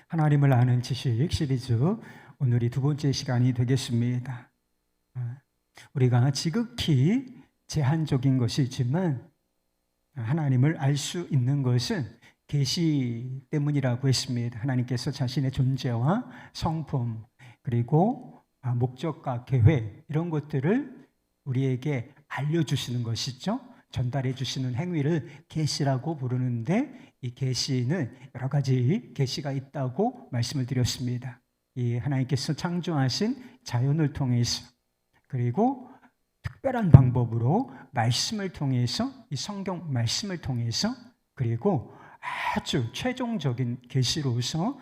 하나님을 아는 지식 시리즈 오늘이 두 번째 시간이 되겠습니다. 우리가 지극히 제한적인 것이지만 하나님을 알 수 있는 것은 계시 때문이라고 했습니다. 하나님께서 자신의 존재와 성품 그리고 목적과 계획 이런 것들을 우리에게 알려주시는 것이죠. 전달해 주시는 행위를 계시라고 부르는데 이 계시는 여러 가지 계시가 있다고 말씀을 드렸습니다. 이 하나님께서 창조하신 자연을 통해서 그리고 특별한 방법으로 말씀을 통해서 이 성경 말씀을 통해서 그리고 아주 최종적인 계시로서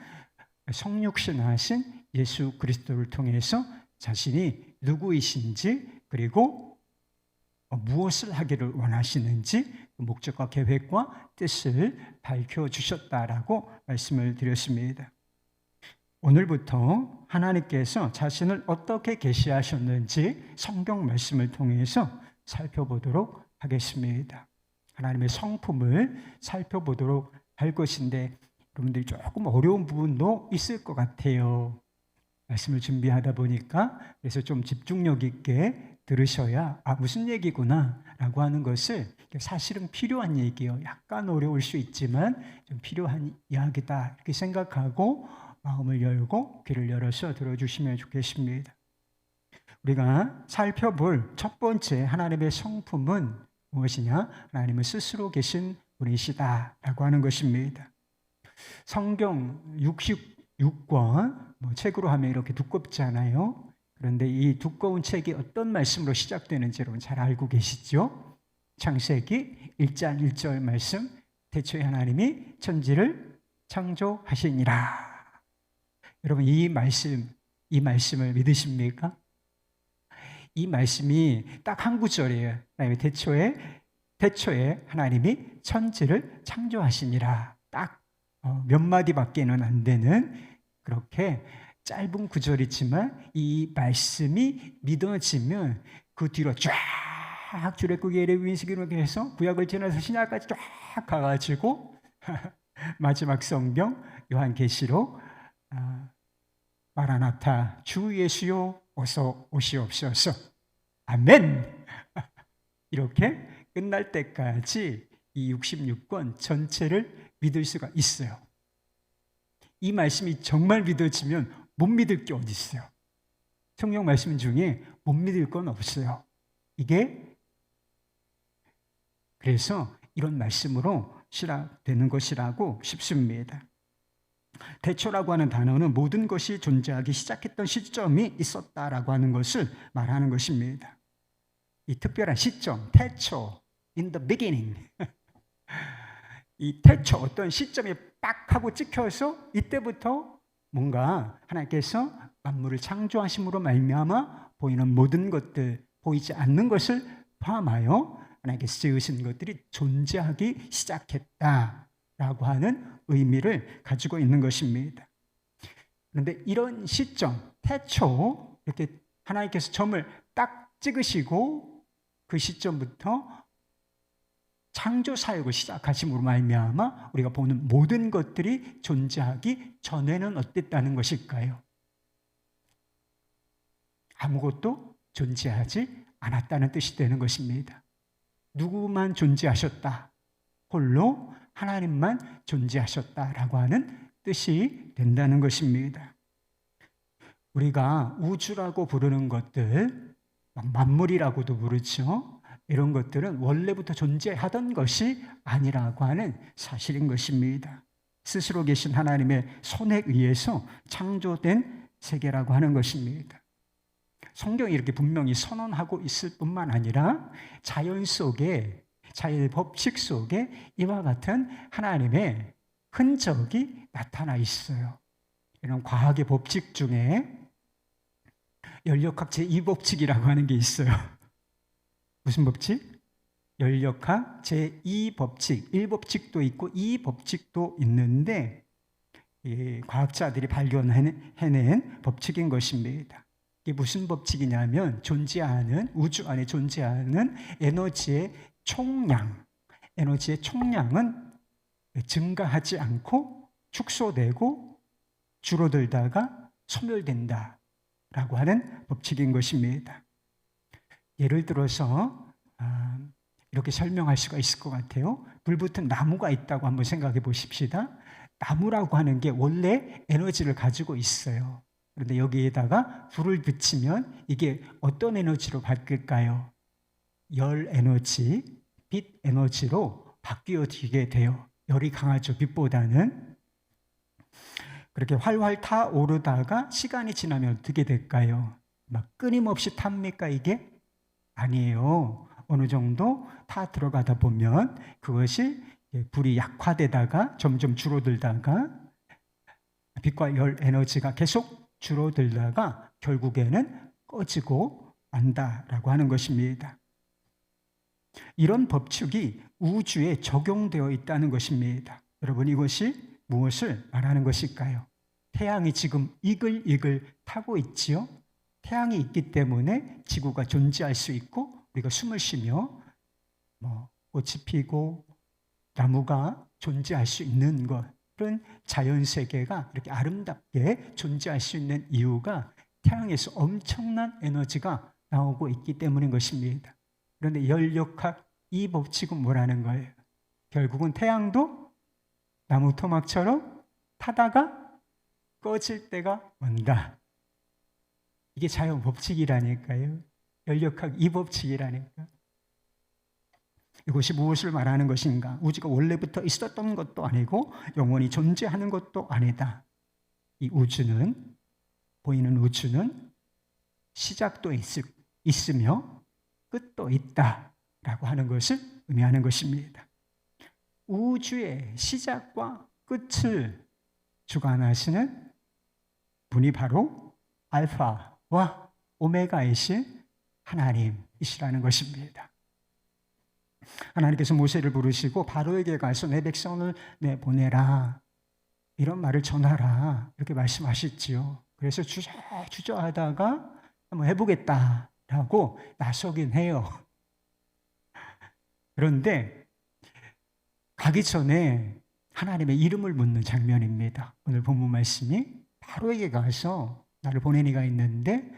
성육신하신 예수 그리스도를 통해서 자신이 누구이신지 그리고 무엇을 하기를 원하시는지 목적과 계획과 뜻을 밝혀주셨다라고 말씀을 드렸습니다. 오늘부터 하나님께서 자신을 어떻게 계시하셨는지 성경 말씀을 통해서 살펴보도록 하겠습니다. 하나님의 성품을 살펴보도록 할 것인데 여러분들이 조금 어려운 부분도 있을 것 같아요. 말씀을 준비하다 보니까 그래서 좀 집중력 있게 들으셔야 무슨 얘기구나 라고 하는 것을 사실은 필요한 얘기예요. 약간 어려울 수 있지만 좀 필요한 이야기다 이렇게 생각하고 마음을 열고 귀를 열어서 들어주시면 좋겠습니다. 우리가 살펴볼 첫 번째 하나님의 성품은 무엇이냐? 하나님은 스스로 계신 분이시다라고 하는 것입니다. 성경 66권 책으로 하면 이렇게 두껍잖아요. 그런데 이 두꺼운 책이 어떤 말씀으로 시작되는지 여러분 잘 알고 계시죠? 창세기 1장 1절 말씀, 태초에 하나님이 천지를 창조하시니라. 여러분 이 말씀을 믿으십니까? 이 말씀이 딱 한 구절이에요. 태초에 하나님이 천지를 창조하시니라. 딱 몇 마디밖에는 안 되는 그렇게 짧은 구절이지만 이 말씀이 믿어지면 그 뒤로 쫙 출애굽기 레위기 이렇게 해서 구약을 지나서 신약까지 쫙 가가지고 마지막 성경 요한계시록 마라나타 주 예수여 어서 오시옵소서 아멘 이렇게 끝날 때까지 이 66권 전체를 믿을 수가 있어요. 이 말씀이 정말 믿어지면 못 믿을 게 어디 있어요? 성경 말씀 중에 못 믿을 건 없어요. 그래서 이런 말씀으로 시작되는 것이라고 싶습니다. 태초라고 하는 단어는 모든 것이 존재하기 시작했던 시점이 있었다라고 하는 것을 말하는 것입니다. 이 특별한 시점, 태초, in the beginning. 이 태초, 어떤 시점에 빡 하고 찍혀서 이때부터 뭔가 하나님께서 만물을 창조하심으로 말미암아 보이는 모든 것들, 보이지 않는 것을 포함하여 하나님께서 지으신 것들이 존재하기 시작했다라고 하는 의미를 가지고 있는 것입니다. 그런데 이런 시점, 태초, 이렇게 하나님께서 점을 딱 찍으시고 그 시점부터 창조 사역을 시작하심으로 말미암아 우리가 보는 모든 것들이 존재하기 전에는 어땠다는 것일까요? 아무것도 존재하지 않았다는 뜻이 되는 것입니다. 누구만 존재하셨다. 홀로 하나님만 존재하셨다라고 하는 뜻이 된다는 것입니다. 우리가 우주라고 부르는 것들, 만물이라고도 부르죠. 이런 것들은 원래부터 존재하던 것이 아니라고 하는 사실인 것입니다. 스스로 계신 하나님의 손에 의해서 창조된 세계라고 하는 것입니다. 성경이 이렇게 분명히 선언하고 있을 뿐만 아니라 자연 속에, 자연의 법칙 속에 이와 같은 하나님의 흔적이 나타나 있어요. 이런 과학의 법칙 중에 연력학 제2법칙이라고 하는 게 있어요. 무슨 법칙? 연력학 제2법칙, 1법칙도 있고 2법칙도 있는데 과학자들이 발견해낸 법칙인 것입니다. 이게 무슨 법칙이냐면 우주 안에 존재하는 에너지의 총량은 증가하지 않고 축소되고 줄어들다가 소멸된다라고 하는 법칙인 것입니다. 예를 들어서 이렇게 설명할 수가 있을 것 같아요. 불붙은 나무가 있다고 한번 생각해 보십시다. 나무라고 하는 게 원래 에너지를 가지고 있어요. 그런데 여기에다가 불을 붙이면 이게 어떤 에너지로 바뀔까요? 열 에너지, 빛 에너지로 바뀌어지게 돼요. 열이 강하죠, 빛보다는. 그렇게 활활 타오르다가 시간이 지나면 어떻게 될까요? 막 끊임없이 탑니까, 이게? 아니에요. 어느 정도 타 들어가다 보면 그것이 불이 약화되다가 점점 줄어들다가 빛과 열 에너지가 계속 줄어들다가 결국에는 꺼지고 만다라고 하는 것입니다. 이런 법칙이 우주에 적용되어 있다는 것입니다. 여러분, 이것이 무엇을 말하는 것일까요? 태양이 지금 이글이글 타고 있지요. 태양이 있기 때문에 지구가 존재할 수 있고 우리가 숨을 쉬며 꽃이 피고 나무가 존재할 수 있는 것, 그런 자연세계가 이렇게 아름답게 존재할 수 있는 이유가 태양에서 엄청난 에너지가 나오고 있기 때문인 것입니다. 그런데 열역학 이 법칙은 뭐라는 거예요? 결국은 태양도 나무 토막처럼 타다가 꺼질 때가 온다. 이게 자연 법칙이라니까요. 열역학 이 법칙이라니까. 이것이 무엇을 말하는 것인가? 우주가 원래부터 있었던 것도 아니고 영원히 존재하는 것도 아니다. 이 우주는, 보이는 우주는 시작도 있으며 끝도 있다라고 하는 것을 의미하는 것입니다. 우주의 시작과 끝을 주관하시는 분이 바로 알파와 오메가이신 하나님이시라는 것입니다. 하나님께서 모세를 부르시고 바로에게 가서 내 백성을 내보내라, 이런 말을 전하라, 이렇게 말씀하셨지요. 그래서 주저하다가 한번 해보겠다라고 나서긴 해요. 그런데 가기 전에 하나님의 이름을 묻는 장면입니다. 오늘 본문 말씀이 바로에게 가서 나를 보낸 이가 있는데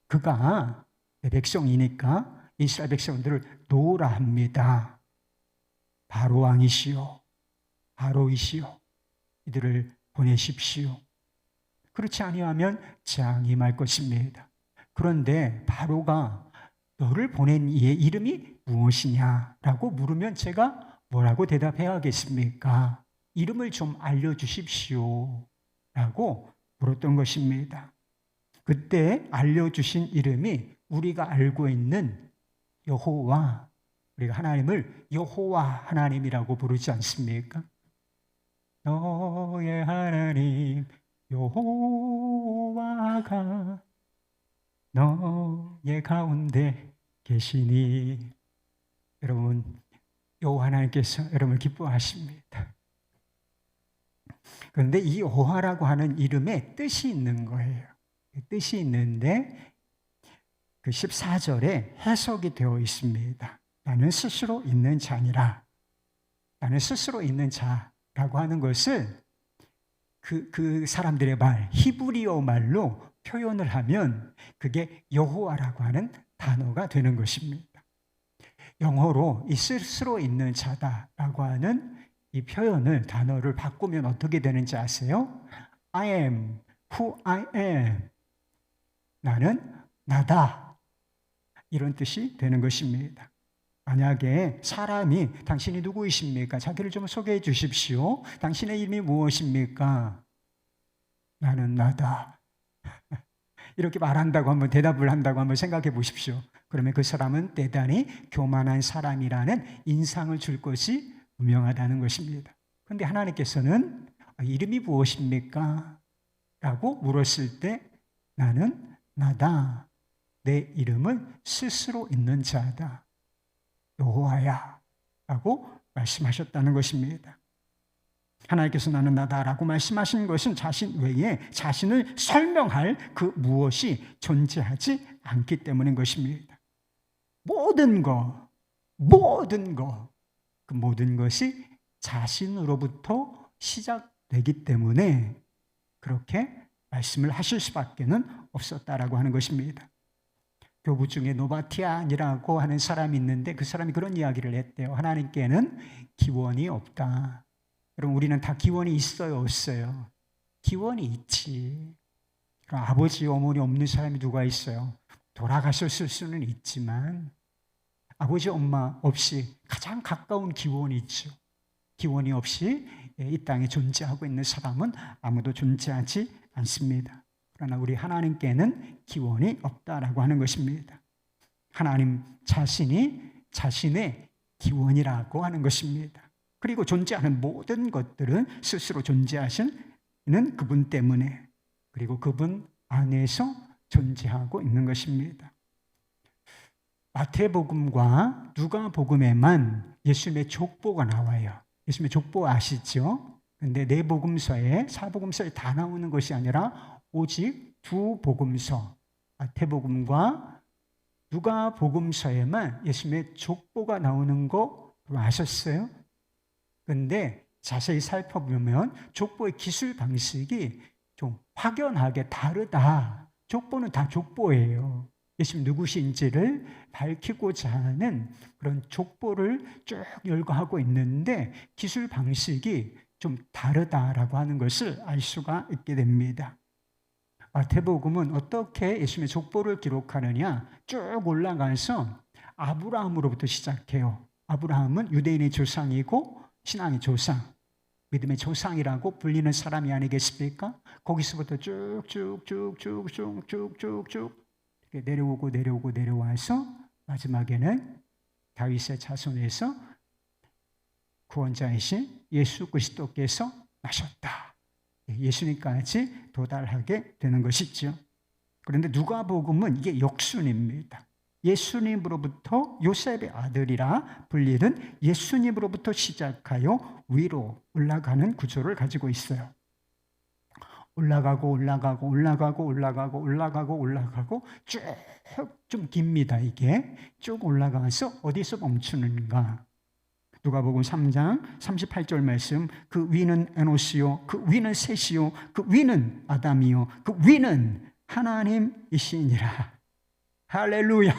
그가 내 백성이니까 이스라엘 백성들을 놓으라 합니다. 바로 왕이시오, 바로이시오, 이들을 보내십시오. 그렇지 아니하면 재앙이 임할 것입니다. 그런데 바로가 너를 보낸 이의 이름이 무엇이냐라고 물으면 제가 뭐라고 대답해야겠습니까? 이름을 좀 알려주십시오 라고 물었던 것입니다. 그때 알려주신 이름이 우리가 알고 있는 여호와, 우리가 하나님을 여호와 하나님이라고 부르지 않습니까? 너의 하나님 여호와가 너의 가운데 계시니. 여러분, 여호와 하나님께서 여러분을 기뻐하십니다. 그런데 이 여호와라고 하는 이름에 뜻이 있는 거예요. 뜻이 있는데 그 14절에 해석이 되어 있습니다. 나는 스스로 있는 자니라. 나는 스스로 있는 자라고 하는 것을 그 사람들의 말, 히브리어 말로 표현을 하면 그게 여호와라고 하는 단어가 되는 것입니다. 영어로 이 스스로 있는 자다라고 하는 이 표현을, 단어를 바꾸면 어떻게 되는지 아세요? I am who I am. 나는 나다. 이런 뜻이 되는 것입니다. 만약에 사람이 당신이 누구이십니까? 자기를 좀 소개해 주십시오. 당신의 이름이 무엇입니까? 나는 나다. 이렇게 말한다고 한번, 대답을 한다고 한번 생각해 보십시오. 그러면 그 사람은 대단히 교만한 사람이라는 인상을 줄 것이 분명하다는 것입니다. 그런데 하나님께서는 이름이 무엇입니까? 라고 물었을 때 나는 나다. 내 이름은 스스로 있는 자다. 여호와야 라고 말씀하셨다는 것입니다. 하나님께서 나는 나다라고 말씀하신 것은 자신 외에 자신을 설명할 그 무엇이 존재하지 않기 때문인 것입니다. 모든 것, 그 모든 것이 자신으로부터 시작되기 때문에 그렇게 말씀을 하실 수밖에는 없었다라고 하는 것입니다. 교부 중에 노바티안이라고 하는 사람이 있는데 그 사람이 그런 이야기를 했대요. 하나님께는 기원이 없다. 여러분, 우리는 다 기원이 있어요, 없어요? 기원이 있지. 그럼 아버지, 어머니 없는 사람이 누가 있어요? 돌아가셨을 수는 있지만 아버지, 엄마 없이 가장 가까운 기원이 있죠. 기원이 없이 이 땅에 존재하고 있는 사람은 아무도 존재하지 않습니다. 그러나 우리 하나님께는 기원이 없다라고 하는 것입니다. 하나님 자신이 자신의 기원이라고 하는 것입니다. 그리고 존재하는 모든 것들은 스스로 존재하시는 그분 때문에, 그리고 그분 안에서 존재하고 있는 것입니다. 마태복음과 누가복음에만 예수님의 족보가 나와요. 예수님의 족보 아시죠? 근데 네 복음서에, 사복음서에 다 나오는 것이 아니라 오직 두 복음서, 마태복음과 누가복음서에만 예수님의 족보가 나오는 거 아셨어요? 근데 자세히 살펴보면 족보의 기술 방식이 좀 확연하게 다르다. 족보는 다 족보예요. 예수님 누구신지를 밝히고자 하는 그런 족보를 쭉 열거하고 있는데 기술 방식이 좀 다르다라고 하는 것을 알 수가 있게 됩니다. 마태복음은 어떻게 예수님의 족보를 기록하느냐, 쭉 올라가서 아브라함으로부터 시작해요. 아브라함은 유대인의 조상이고 신앙의 조상, 믿음의 조상이라고 불리는 사람이 아니겠습니까? 거기서부터 쭉쭉쭉쭉쭉쭉쭉 내려와서 마지막에는 다윗의 자손에서 구원자이신 예수 그리스도께서 나셨다. 예수님까지 도달하게 되는 것이죠. 그런데 누가복음은 이게 역순입니다. 예수님으로부터 요셉의 아들이라 불리는 예수님으로부터 시작하여 위로 올라가는 구조를 가지고 있어요. 올라가고 쭉 좀 깁니다. 이게 쭉 올라가서 어디서 멈추는가? 누가복음 3장 38절 말씀, 그 위는 에노시요, 그 위는 셋이요, 그 위는 아담이요, 그 위는 하나님이시니라. 할렐루야.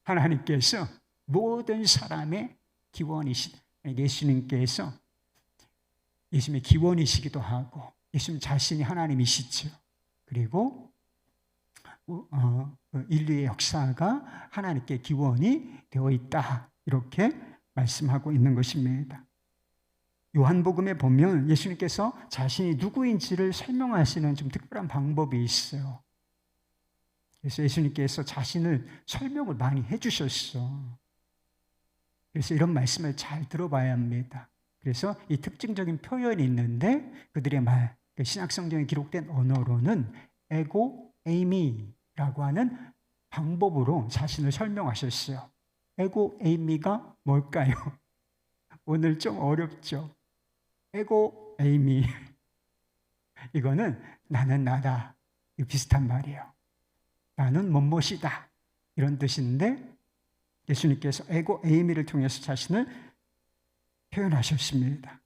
하나님께서 모든 사람의 기원이시다. 예수님께서 예수님의 기원이시기도 하고 예수님 자신이 하나님이시죠. 그리고 인류의 역사가 하나님께 기원이 되어 있다. 이렇게 말씀하고 있는 것입니다. 요한복음에 보면 예수님께서 자신이 누구인지를 설명하시는 좀 특별한 방법이 있어요. 그래서 예수님께서 자신을 설명을 많이 해주셨어. 그래서 이런 말씀을 잘 들어봐야 합니다. 그래서 이 특징적인 표현이 있는데 그들의 말, 신약성경에 기록된 언어로는 에고 에이미라고 하는 방법으로 자신을 설명하셨어요. 에고 에이미가 뭘까요? 오늘 좀 어렵죠? 에고 에이미. 이거는 나는 나다. 이거 비슷한 말이에요. 나는 뭐뭐이다. 이런 뜻인데 예수님께서 에고 에이미를 통해서 자신을 표현하셨습니다.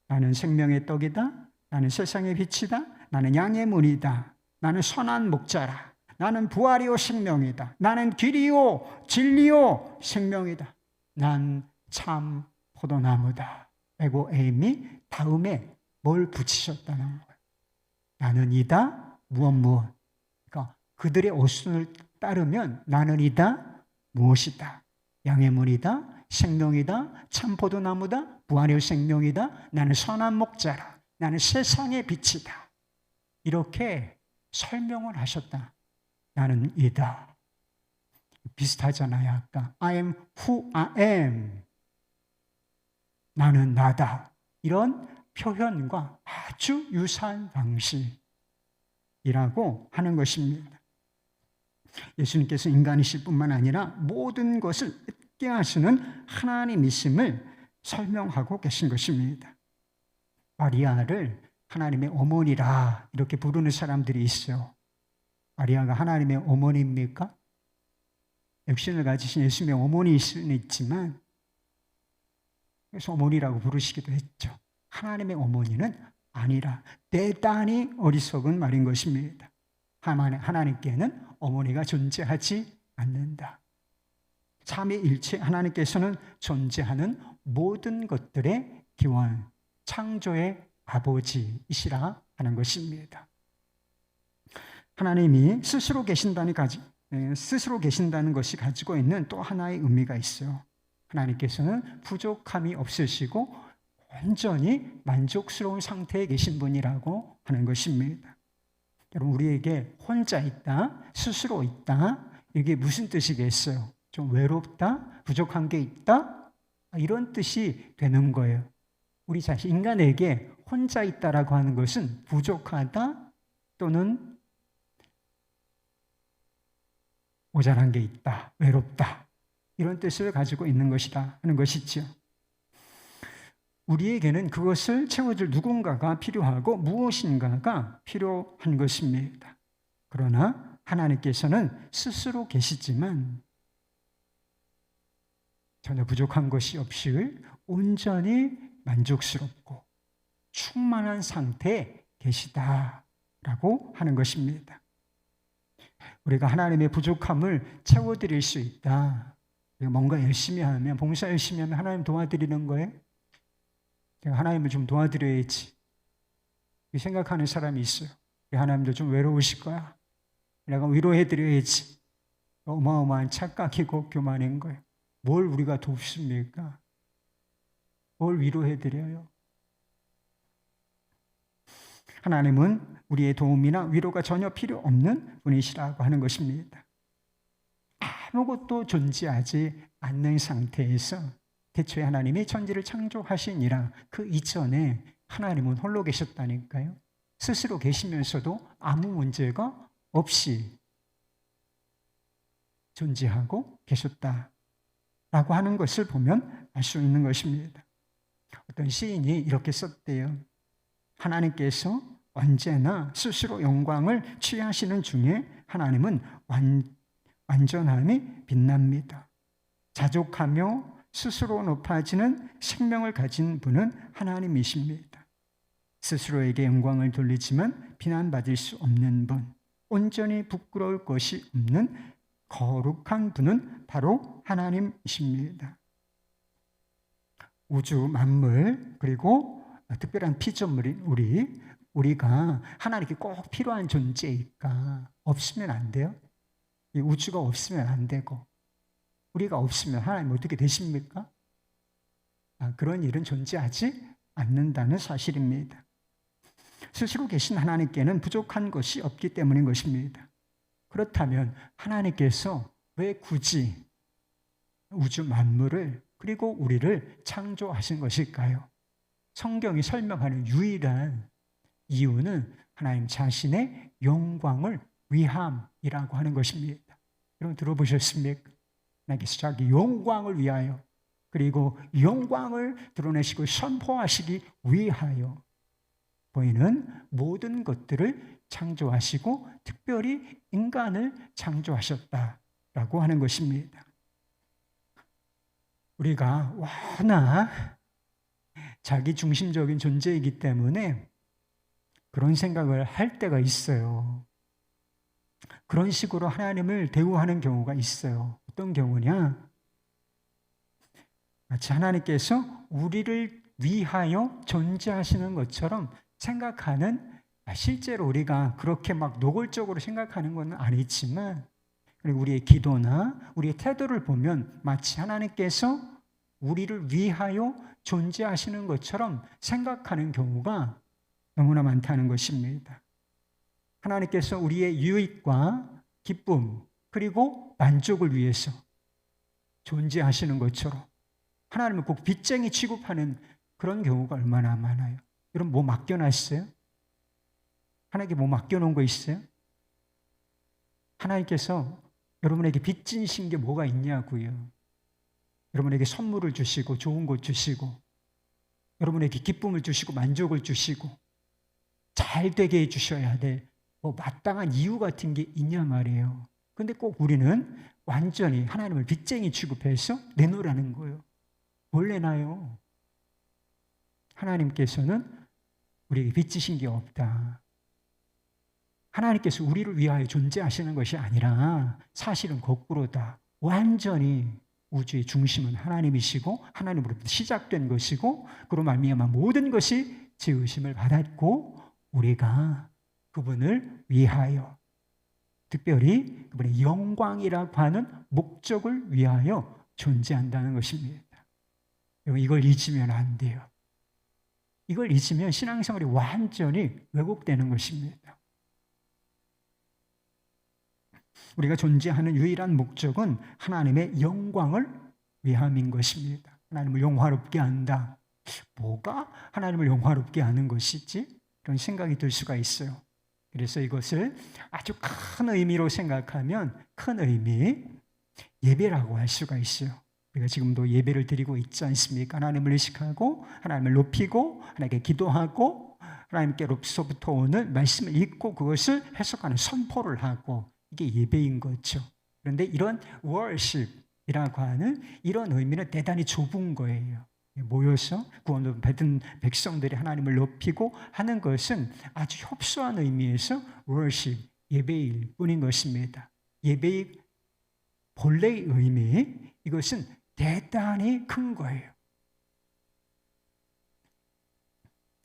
나는 생명의 떡이다. 나는 세상의 빛이다. 나는 양의 문이다. 나는 선한 목자라. 나는 부활이요 생명이다. 나는 길이요 진리요 생명이다. 난 참 포도나무다. 에고 에이미 다음에 뭘 붙이셨다는 거예요. 나는 이다 무엇. 그러니까 그들의 어순을 따르면 나는 이다 무엇이다. 양의 문이다. 생명이다. 참 포도나무다. 부활의 생명이다. 나는 선한 목자라. 나는 세상의 빛이다. 이렇게 설명을 하셨다. 나는 이다. 비슷하잖아요. 아까 I am who I am. 나는 나다. 이런 표현과 아주 유사한 방식이라고 하는 것입니다. 예수님께서 인간이실 뿐만 아니라 모든 것을 있게 하시는 하나님이심을 설명하고 계신 것입니다. 마리아를 하나님의 어머니라 이렇게 부르는 사람들이 있어요. 마리아가 하나님의 어머니입니까? 육신을 가지신 예수님의 어머니일 수는 있지만 그래서 어머니라고 부르시기도 했죠. 하나님의 어머니는 아니라. 대단히 어리석은 말인 것입니다. 하나님께는 어머니가 존재하지 않는다. 삼위일체 하나님께서는 존재하는 모든 것들의 기원, 창조의 아버지이시라 하는 것입니다. 하나님이 스스로 계신다는 것이 가지고 있는 또 하나의 의미가 있어요. 하나님께서는 부족함이 없으시고 온전히 만족스러운 상태에 계신 분이라고 하는 것입니다. 여러분, 우리에게 혼자 있다, 스스로 있다, 이게 무슨 뜻이겠어요? 좀 외롭다, 부족한 게 있다, 이런 뜻이 되는 거예요. 우리 자신, 인간에게 혼자 있다라고 하는 것은 부족하다 또는 모자란 게 있다, 외롭다, 이런 뜻을 가지고 있는 것이다 하는 것이죠. 우리에게는 그것을 채워줄 누군가가 필요하고 무엇인가가 필요한 것입니다. 그러나 하나님께서는 스스로 계시지만 전혀 부족한 것이 없이 온전히 만족스럽고 충만한 상태에 계시다라고 하는 것입니다. 우리가 하나님의 부족함을 채워드릴 수 있다. 우리가 뭔가 열심히 하면, 봉사 열심히 하면 하나님 도와드리는 거예요? 제가 하나님을 좀 도와드려야지, 생각하는 사람이 있어요. 하나님도 좀 외로우실 거야, 내가 위로해드려야지. 어마어마한 착각이고 교만인 거예요. 뭘 우리가 돕습니까? 뭘 위로해드려요? 하나님은 우리의 도움이나 위로가 전혀 필요 없는 분이시라고 하는 것입니다. 아무것도 존재하지 않는 상태에서 대초에 하나님이 천지를 창조하시니라, 그 이전에 하나님은 홀로 계셨다니까요. 스스로 계시면서도 아무 문제가 없이 존재하고 계셨다라고 하는 것을 보면 알 수 있는 것입니다. 어떤 시인이 이렇게 썼대요. 하나님께서 언제나 스스로 영광을 취하시는 중에 하나님은 완전함이 빛납니다. 자족하며 스스로 높아지는 생명을 가진 분은 하나님이십니다. 스스로에게 영광을 돌리지만 비난받을 수 없는 분, 온전히 부끄러울 것이 없는 거룩한 분은 바로 하나님이십니다. 우주 만물, 그리고 특별한 피조물인 우리가 하나님께 꼭 필요한 존재일까? 없으면 안 돼요? 이 우주가 없으면 안 되고, 우리가 없으면 하나님 어떻게 되십니까? 그런 일은 존재하지 않는다는 사실입니다. 스스로 계신 하나님께는 부족한 것이 없기 때문인 것입니다. 그렇다면 하나님께서 왜 굳이 우주 만물을, 그리고 우리를 창조하신 것일까요? 성경이 설명하는 유일한 이유는 하나님 자신의 영광을 위함이라고 하는 것입니다. 여러분 들어보셨습니까? 하나님께서 자기 영광을 위하여, 그리고 영광을 드러내시고 선포하시기 위하여 보이는 모든 것들을 창조하시고 특별히 인간을 창조하셨다라고 하는 것입니다. 우리가 워낙 자기중심적인 존재이기 때문에 그런 생각을 할 때가 있어요. 그런 식으로 하나님을 대우하는 경우가 있어요. 어떤 경우냐? 마치 하나님께서 우리를 위하여 존재하시는 것처럼 생각하는, 실제로 우리가 그렇게 막 노골적으로 생각하는 건 아니지만, 우리의 기도나 우리의 태도를 보면 마치 하나님께서 우리를 위하여 존재하시는 것처럼 생각하는 경우가 너무나 많다는 것입니다. 하나님께서 우리의 유익과 기쁨, 그리고 만족을 위해서 존재하시는 것처럼 하나님을 꼭 빚쟁이 취급하는 그런 경우가 얼마나 많아요. 여러분 뭐 맡겨놨어요? 하나님께 뭐 맡겨놓은 거 있어요? 하나님께서 여러분에게 빚지신 게 뭐가 있냐고요. 여러분에게 선물을 주시고 좋은 것 주시고 여러분에게 기쁨을 주시고 만족을 주시고 잘 되게 해주셔야 돼. 뭐 마땅한 이유 같은 게 있냐 말이에요. 근데 꼭 우리는 완전히 하나님을 빚쟁이 취급해서 내놓으라는 거예요. 뭘 내놔요? 하나님께서는 우리에게 빚지신 게 없다. 하나님께서 우리를 위하여 존재하시는 것이 아니라 사실은 거꾸로다. 완전히 우주의 중심은 하나님이시고 하나님으로부터 시작된 것이고 그로 말미암아 모든 것이 지으심을 받았고 우리가 그분을 위하여 특별히 그분의 영광이라고 하는 목적을 위하여 존재한다는 것입니다. 이걸 잊으면 안 돼요. 이걸 잊으면 신앙생활이 완전히 왜곡되는 것입니다. 우리가 존재하는 유일한 목적은 하나님의 영광을 위함인 것입니다. 하나님을 영화롭게 한다. 뭐가 하나님을 영화롭게 하는 것이지? 그런 생각이 들 수가 있어요. 그래서 이것을 아주 큰 의미로 생각하면 큰 의미, 예배라고 할 수가 있어요. 우리가 지금도 예배를 드리고 있지 않습니까? 하나님을 의식하고 하나님을 높이고 하나님께 기도하고 하나님께로부터 오는 말씀을 읽고 그것을 해석하는 선포를 하고 이게 예배인 거죠. 그런데 이런 worship이라고 하는 이런 의미는 대단히 좁은 거예요. 모여서 구원을 받은 백성들이 하나님을 높이고 하는 것은 아주 협소한 의미에서 worship, 예배일 뿐인 것입니다. 예배의 본래의 의미, 이것은 대단히 큰 거예요.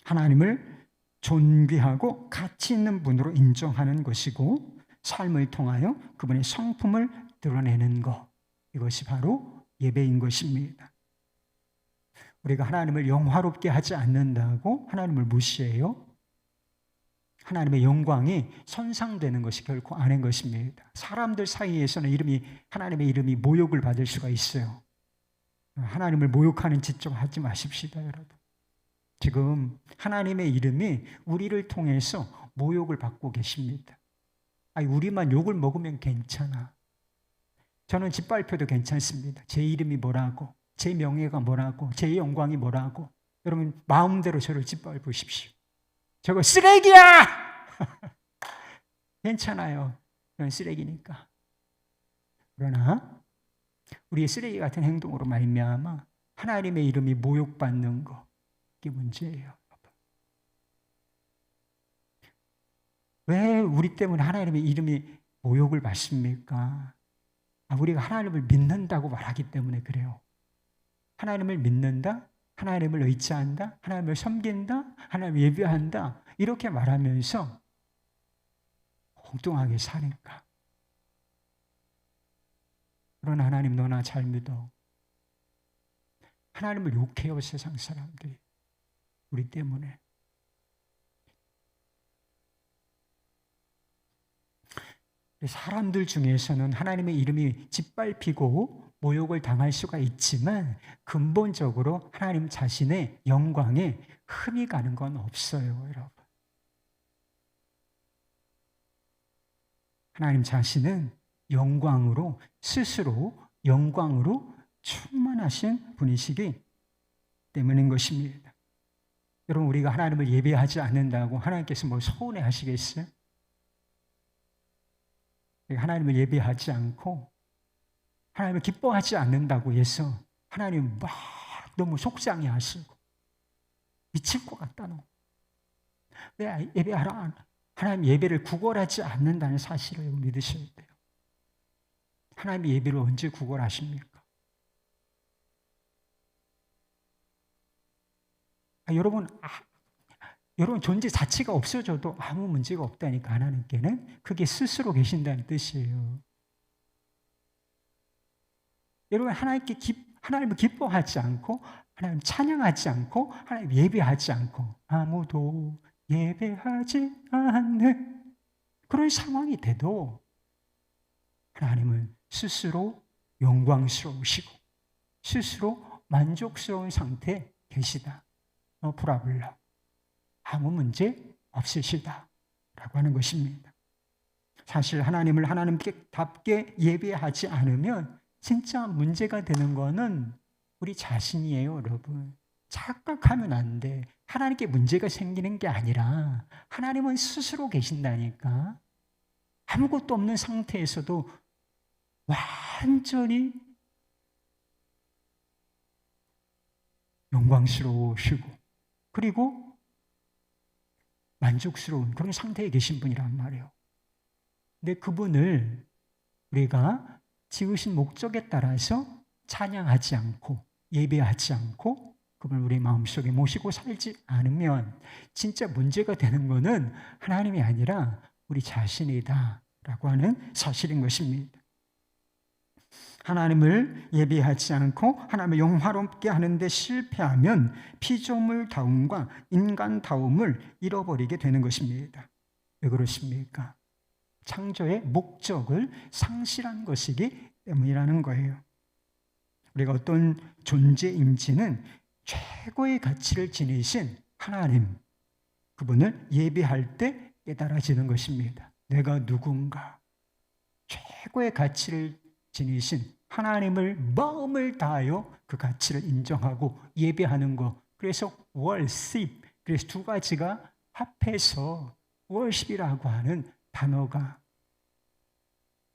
하나님을 존귀하고 가치 있는 분으로 인정하는 것이고 삶을 통하여 그분의 성품을 드러내는 것, 이것이 바로 예배인 것입니다. 우리가 하나님을 영화롭게 하지 않는다고 하나님을 무시해요? 하나님의 영광이 손상되는 것이 결코 아닌 것입니다. 사람들 사이에서는 하나님의 이름이 모욕을 받을 수가 있어요. 하나님을 모욕하는 짓 좀 하지 마십시다, 여러분. 지금 하나님의 이름이 우리를 통해서 모욕을 받고 계십니다. 우리만 욕을 먹으면 괜찮아. 저는 짓밟혀도 괜찮습니다. 제 이름이 뭐라고, 제 명예가 뭐라고, 제 영광이 뭐라고. 여러분 마음대로 저를 짓밟으십시오. 저거 쓰레기야! 괜찮아요. 그건 쓰레기니까. 그러나 우리의 쓰레기 같은 행동으로 말미암아 하나님의 이름이 모욕받는 거, 이게 문제예요. 왜 우리 때문에 하나님의 이름이 모욕을 받습니까? 우리가 하나님을 믿는다고 말하기 때문에 그래요. 하나님을 믿는다, 하나님을 의지한다, 하나님을 섬긴다, 하나님을 예배한다, 이렇게 말하면서 엉뚱하게 사니까. 그러나 하나님, 너나 잘 믿어. 하나님을 욕해요, 세상 사람들이. 우리 때문에. 사람들 중에서는 하나님의 이름이 짓밟히고 모욕을 당할 수가 있지만 근본적으로 하나님 자신의 영광에 흠이 가는 건 없어요, 여러분. 하나님 자신은 영광으로, 스스로 영광으로 충만하신 분이시기 때문인 것입니다. 여러분, 우리가 하나님을 예배하지 않는다고 하나님께서 뭐 서운해 하시겠어요? 하나님을 예배하지 않고 하나님을 기뻐하지 않는다고 해서 하나님 막 너무 속상해 하시고 미칠 것 같다, 너. 왜 예배하라? 하나님 예배를 구걸하지 않는다는 사실을 믿으셔야 돼요. 하나님의 예배를 언제 구걸하십니까? 여러분 존재 자체가 없어져도 아무 문제가 없다니까. 하나님께는 그게 스스로 계신다는 뜻이에요. 여러분, 하나님을 기뻐하지 않고 하나님 찬양하지 않고 하나님 예배하지 않고 아무도 예배하지 않는 그런 상황이 돼도 하나님은 스스로 영광스러우시고 스스로 만족스러운 상태에 계시다. 브라블라. 아무 문제 없으시다 라고 하는 것입니다. 사실 하나님을 하나님답게 예배하지 않으면 진짜 문제가 되는 거는 우리 자신이에요, 여러분. 착각하면 안 돼. 하나님께 문제가 생기는 게 아니라 하나님은 스스로 계신다니까. 아무것도 없는 상태에서도 완전히 영광스러우시고 그리고 만족스러운 그런 상태에 계신 분이란 말이에요. 근데 그분을 우리가 지으신 목적에 따라서 찬양하지 않고 예배하지 않고 그분을 우리 마음속에 모시고 살지 않으면 진짜 문제가 되는 것은 하나님이 아니라 우리 자신이다 라고 하는 사실인 것입니다. 하나님을 예배하지 않고 하나님을 영화롭게 하는데 실패하면 피조물다움과 인간다움을 잃어버리게 되는 것입니다. 왜 그렇습니까? 창조의 목적을 상실한 것이기 때문이라는 거예요. 우리가 어떤 존재인지는 최고의 가치를 지니신 하나님, 그분을 예배할 때 깨달아지는 것입니다. 내가 누군가, 최고의 가치를 지니신 하나님을 마음을 다하여 그 가치를 인정하고 예배하는 것. 그래서 worship, 그래서 두 가지가 합해서 worship이라고 하는 단어가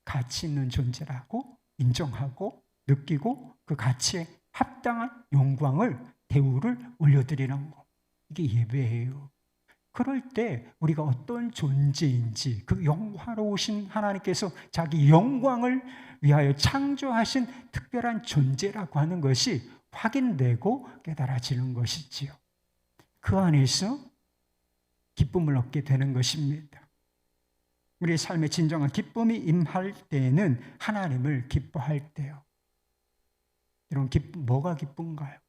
가치 있는 존재라고 인정하고 느끼고 그 가치에 합당한 영광을 대우를 올려드리는 것. 이게 예배예요. 그럴 때 우리가 어떤 존재인지 그 영화로우신 하나님께서 자기 영광을 위하여 창조하신 특별한 존재라고 하는 것이 확인되고 깨달아지는 것이지요. 그 안에서 기쁨을 얻게 되는 것입니다. 우리의 삶에 진정한 기쁨이 임할 때에는 하나님을 기뻐할 때요. 여러분, 뭐가 기쁜가요?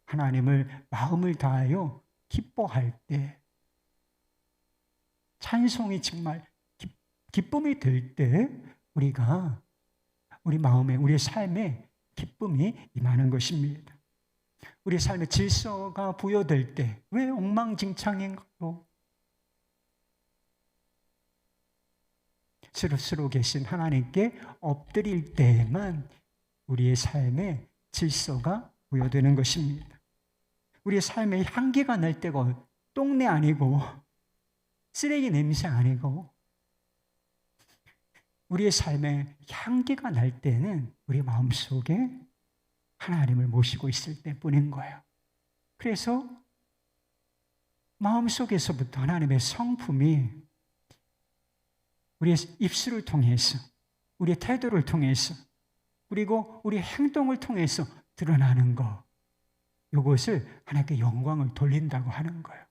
하나님을 마음을 다하여 기뻐할 때, 찬송이 정말 기쁨이 될 때 우리가 우리 마음에, 우리의 삶에 기쁨이 임하는 것입니다. 우리 삶의 질서가 부여될 때 왜 엉망진창인가요? 스스로 계신 하나님께 엎드릴 때에만 우리의 삶에 질서가 부여되는 것입니다. 우리의 삶에 향기가 날 때가 똥내 아니고 쓰레기 냄새 아니고 우리의 삶에 향기가 날 때는 우리 마음속에 하나님을 모시고 있을 때뿐인 거예요. 그래서 마음속에서부터 하나님의 성품이 우리의 입술을 통해서, 우리의 태도를 통해서, 그리고 우리의 행동을 통해서 드러나는 것, 이것을 하나님께 영광을 돌린다고 하는 거예요.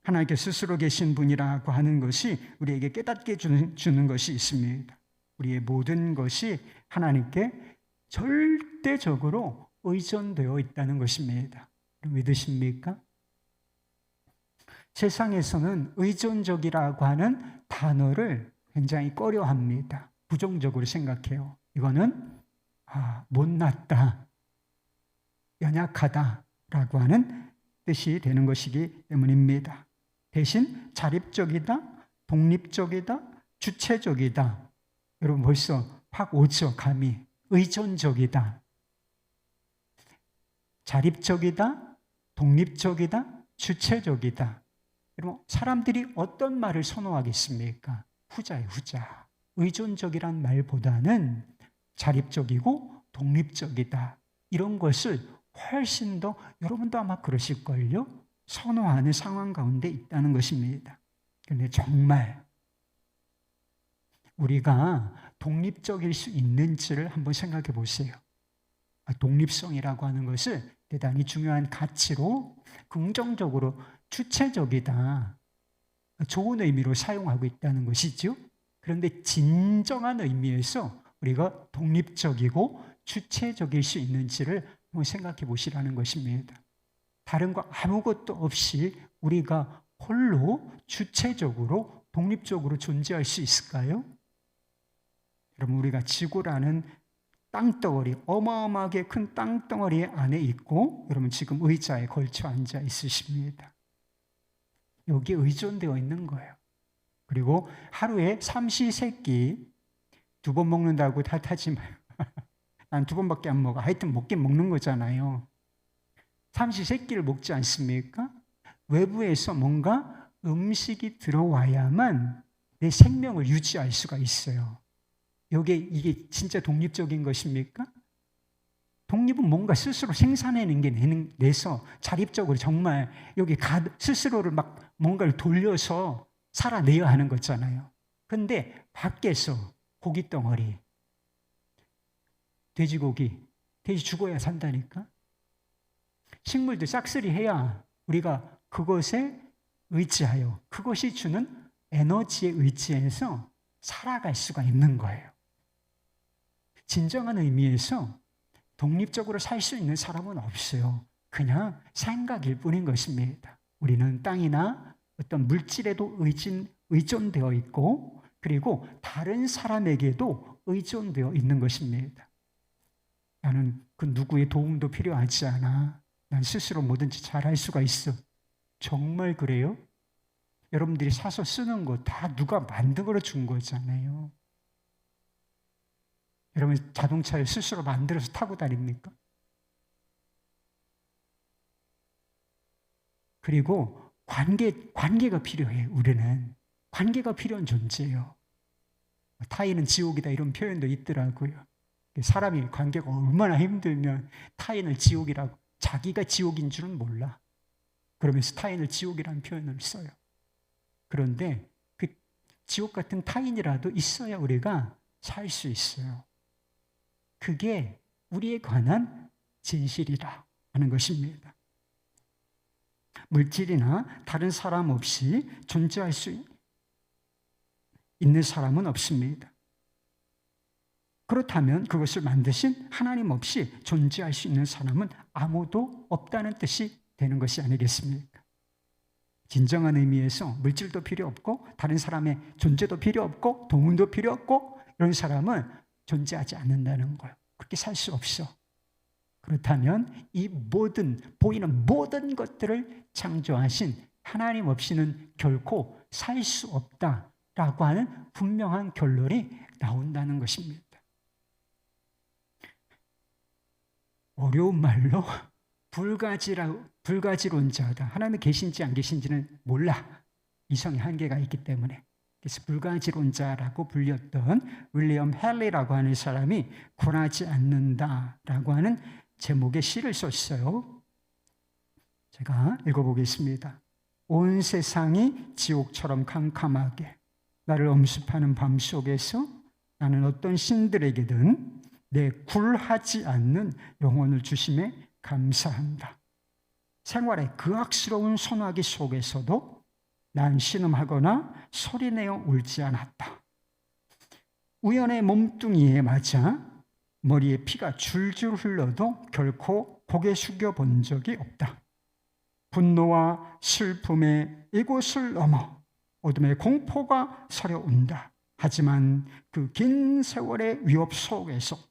하나님께 스스로 계신 분이라고 하는 것이 우리에게 깨닫게 주는 것이 있습니다. 우리의 모든 것이 하나님께 절대적으로 의존되어 있다는 것입니다. 믿으십니까? 세상에서는 의존적이라고 하는 단어를 굉장히 꺼려합니다. 부정적으로 생각해요. 이거는 못났다, 연약하다라고 하는 뜻이 되는 것이기 때문입니다. 대신 자립적이다, 독립적이다, 주체적이다. 여러분 벌써 확 오죠, 감이. 의존적이다, 자립적이다, 독립적이다, 주체적이다. 여러분, 사람들이 어떤 말을 선호하겠습니까? 후자예요, 후자. 의존적이란 말보다는 자립적이고 독립적이다, 이런 것을 훨씬 더, 여러분도 아마 그러실걸요? 선호하는 상황 가운데 있다는 것입니다. 그런데 정말 우리가 독립적일 수 있는지를 한번 생각해 보세요. 독립성이라고 하는 것을 대단히 중요한 가치로 긍정적으로 주체적이다, 좋은 의미로 사용하고 있다는 것이죠. 그런데 진정한 의미에서 우리가 독립적이고 주체적일 수 있는지를 한번 생각해 보시라는 것입니다. 다른 거 아무것도 없이 우리가 홀로 주체적으로 독립적으로 존재할 수 있을까요? 여러분, 우리가 지구라는 땅덩어리, 어마어마하게 큰 땅덩어리 안에 있고, 여러분 지금 의자에 걸쳐 앉아 있으십니다. 여기에 의존되어 있는 거예요. 그리고 하루에 삼시세끼 2번 먹는다고 탓하지 마요. 난 2번밖에 안 먹어. 하여튼 먹긴 먹는 거잖아요. 삼시세끼를 먹지 않습니까? 외부에서 뭔가 음식이 들어와야만 내 생명을 유지할 수가 있어요. 이게 진짜 독립적인 것입니까? 독립은 뭔가 스스로 생산해낸 게 내서 자립적으로 정말 여기 스스로를 막 뭔가를 돌려서 살아내야 하는 거잖아요. 근데 밖에서 고기 덩어리, 돼지고기, 돼지 죽어야 산다니까? 식물도 싹쓸이 해야 우리가 그것에 의지하여 그것이 주는 에너지에 의지해서 살아갈 수가 있는 거예요. 진정한 의미에서 독립적으로 살 수 있는 사람은 없어요. 그냥 생각일 뿐인 것입니다. 우리는 땅이나 어떤 물질에도 의존되어 있고 그리고 다른 사람에게도 의존되어 있는 것입니다. 나는 그 누구의 도움도 필요하지 않아. 난 스스로 뭐든지 잘할 수가 있어. 정말 그래요? 여러분들이 사서 쓰는 거 다 누가 만들어 준 거잖아요. 여러분 자동차를 스스로 만들어서 타고 다닙니까? 그리고 관계가 필요해요. 우리는 관계가 필요한 존재예요. 타인은 지옥이다 이런 표현도 있더라고요. 사람이 관계가 얼마나 힘들면 타인을 지옥이라고, 자기가 지옥인 줄은 몰라. 그러면서 타인을 지옥이라는 표현을 써요. 그런데 그 지옥 같은 타인이라도 있어야 우리가 살 수 있어요. 그게 우리에 관한 진실이라 하는 것입니다. 물질이나 다른 사람 없이 존재할 수 있는 사람은 없습니다. 그렇다면 그것을 만드신 하나님 없이 존재할 수 있는 사람은 아무도 없다는 뜻이 되는 것이 아니겠습니까? 진정한 의미에서 물질도 필요 없고 다른 사람의 존재도 필요 없고 도움도 필요 없고 이런 사람은 존재하지 않는다는 거예요. 그렇게 살 수 없어. 그렇다면 이 보이는 모든 것들을 창조하신 하나님 없이는 결코 살 수 없다라고 하는 분명한 결론이 나온다는 것입니다. 어려운 말로 불가지론자다. 하나님이 계신지 안 계신지는 몰라. 이성의 한계가 있기 때문에. 그래서 불가지론자라고 불렸던 윌리엄 헨리라고 하는 사람이 굴하지 않는다라고 하는 제목의 시를 썼어요. 제가 읽어보겠습니다. 온 세상이 지옥처럼 캄캄하게 나를 엄습하는 밤 속에서 나는 어떤 신들에게든 내 굴하지 않는 영혼을 주심에 감사한다. 생활의 극악스러운 소나기 속에서도 난 신음하거나 소리내어 울지 않았다. 우연의 몸뚱이에 맞아 머리에 피가 줄줄 흘러도 결코 고개 숙여 본 적이 없다. 분노와 슬픔의 이곳을 넘어 어둠의 공포가 서려온다. 하지만 그 긴 세월의 위협 속에서도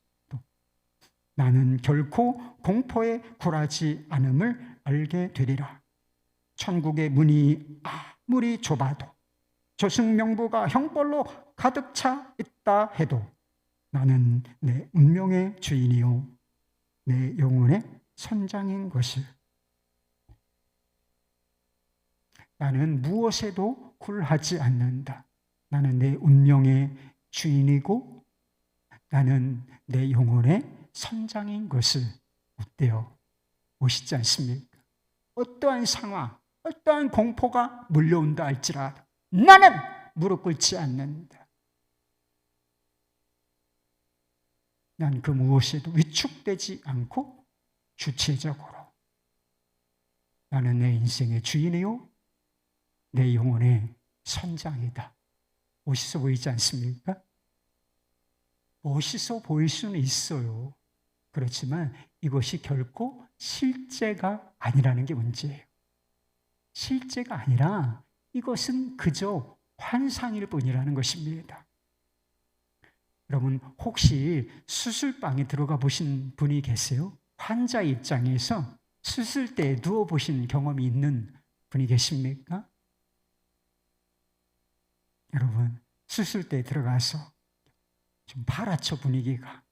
나는 결코 공포에 굴하지 않음을 알게 되리라. 천국의 문이 아무리 좁아도 저승명부가 형벌로 가득 차 있다 해도 나는 내 운명의 주인이요 내 영혼의 선장인 것을. 나는 무엇에도 굴하지 않는다. 나는 내 운명의 주인이고 나는 내 영혼의 선장인 것을. 어때요? 멋있지 않습니까? 어떠한 상황, 어떠한 공포가 물려온다 할지라도 나는 무릎 꿇지 않는다. 난 그 무엇에도 위축되지 않고 주체적으로 나는 내 인생의 주인이요 내 영혼의 선장이다. 멋있어 보이지 않습니까? 멋있어 보일 수는 있어요. 그렇지만 이것이 결코 실제가 아니라는 게 문제예요. 실제가 아니라 이것은 그저 환상일 뿐이라는 것입니다. 여러분 혹시 수술방에 들어가 보신 분이 계세요? 환자의 입장에서 수술대에 누워보신 경험이 있는 분이 계십니까? 여러분 수술대에 들어가서 좀 파랗죠. 분위기가.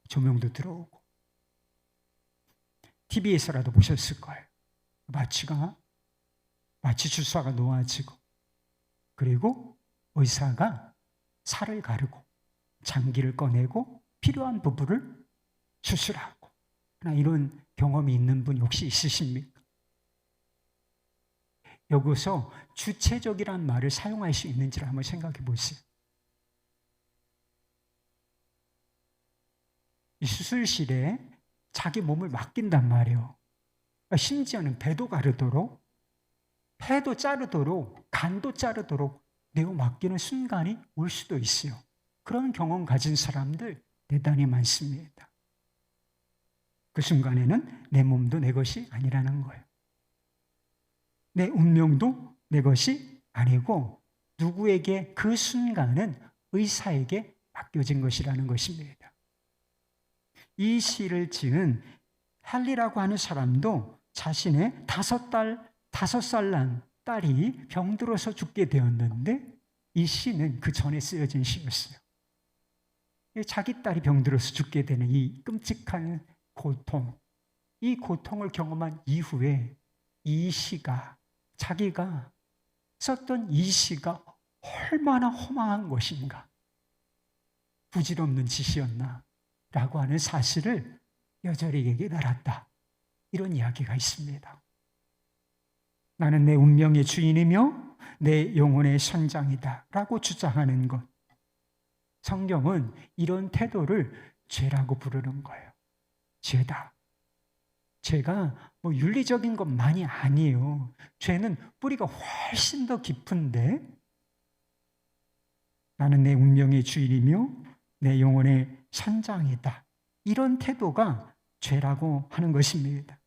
조명도 들어오고 TV에서라도 보셨을 거예요. 마취 주사가 놓아지고 그리고 의사가 살을 가르고 장기를 꺼내고 필요한 부분을 수술하고 이런 경험이 있는 분 혹시 있으십니까? 여기서 주체적이란 말을 사용할 수 있는지를 한번 생각해 보세요. 이 수술실에 자기 몸을 맡긴단 말이에요. 심지어는 배도 가르도록, 폐도 자르도록, 간도 자르도록 내어 맡기는 순간이 올 수도 있어요. 그런 경험 가진 사람들 대단히 많습니다. 그 순간에는 내 몸도 내 것이 아니라는 거예요. 내 운명도 내 것이 아니고 누구에게 그 순간은 의사에게 맡겨진 것이라는 것입니다. 이 시를 지은 할리라고 하는 사람도 자신의 5살 난 딸이 병들어서 죽게 되었는데 이 시는 그 전에 쓰여진 시였어요. 자기 딸이 병들어서 죽게 되는 이 끔찍한 고통, 이 고통을 경험한 이후에 이 시가, 자기가 썼던 이 시가 얼마나 허망한 것인가, 부질없는 짓이었나 라고 하는 사실을 여절이게 깨달았다. 이런 이야기가 있습니다. 나는 내 운명의 주인이며 내 영혼의 선장이다 라고 주장하는 것, 성경은 이런 태도를 죄라고 부르는 거예요. 죄다. 죄가 윤리적인 것만이 아니에요. 죄는 뿌리가 훨씬 더 깊은데, 나는 내 운명의 주인이며 내 영혼의 선장이다, 이런 태도가 죄라고 하는 것입니다.